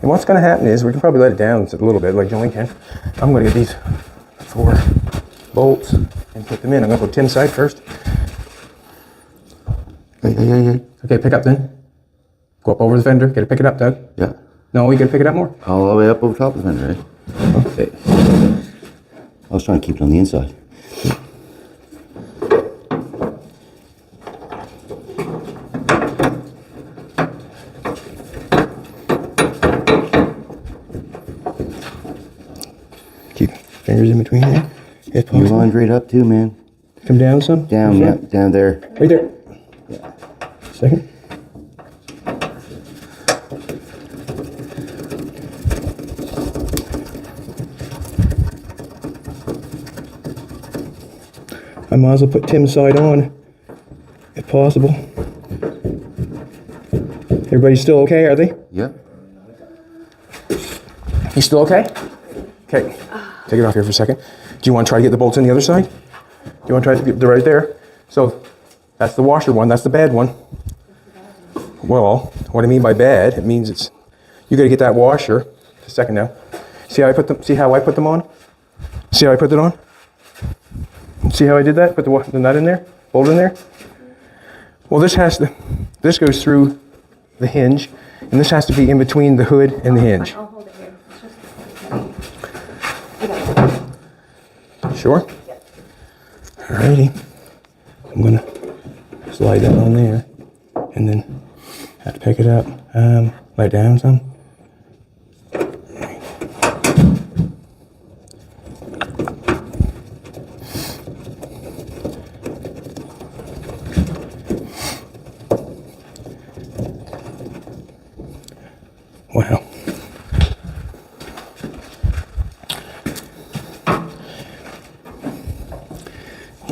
And what's going to happen is we can probably let it down a little bit, like Joey can. I'm going to get these 4 bolts and put them in. I'm going to go Tim's side first. Hey. Okay, pick up then. Go up over the fender. Got to pick it up, Doug. Yeah. No, you got to pick it up more. All the way up over top of the fender, right? Okay. I was trying to keep it on the inside. Keep fingers in between there. If Your possible. line's right up too, man. Come down some. Down, yeah, down there. Right there. Second. I might as well put Tim's side on, if possible. Everybody's still okay, are they? Yeah. You still okay? Okay. Take it off here for a second. Do you want to try to get the bolts on the other side? Do you want to try to get the right there? So that's the washer one. That's the bad one. Well, what I mean by bad, it means it's you got to get that washer. Just a second now. See how I put them? See how I put them on? See how I put it on? See how I did that? Put the nut in there, bolt in there. Well, this goes through the hinge, and this has to be in between the hood and the hinge. I'll hold it here. Sure? Alrighty. I'm gonna slide that on there, and then have to pick it up. Lay down some. Wow.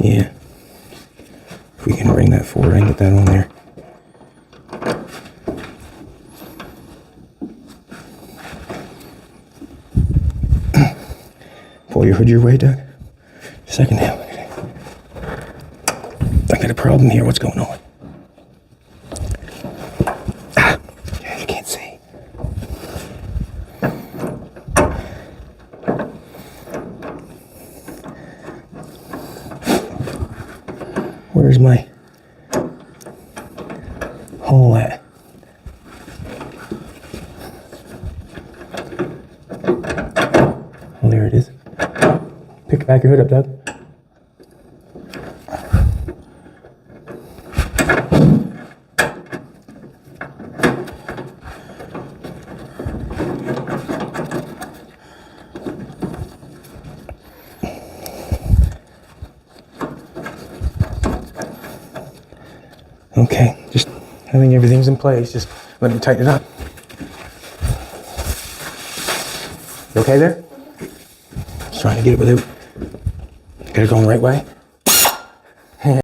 Yeah. If we can bring that forward and get that on there. Pull your hood your way, Doug. Second now. I got a problem here. What's going on? Yeah, you can't see. Where's my hole at? Oh, there it is. Pick back your hood up, Doug. Okay, just I think everything's in place. Just let me tighten it up. You okay there? Just trying to get it without. Get it going the right way.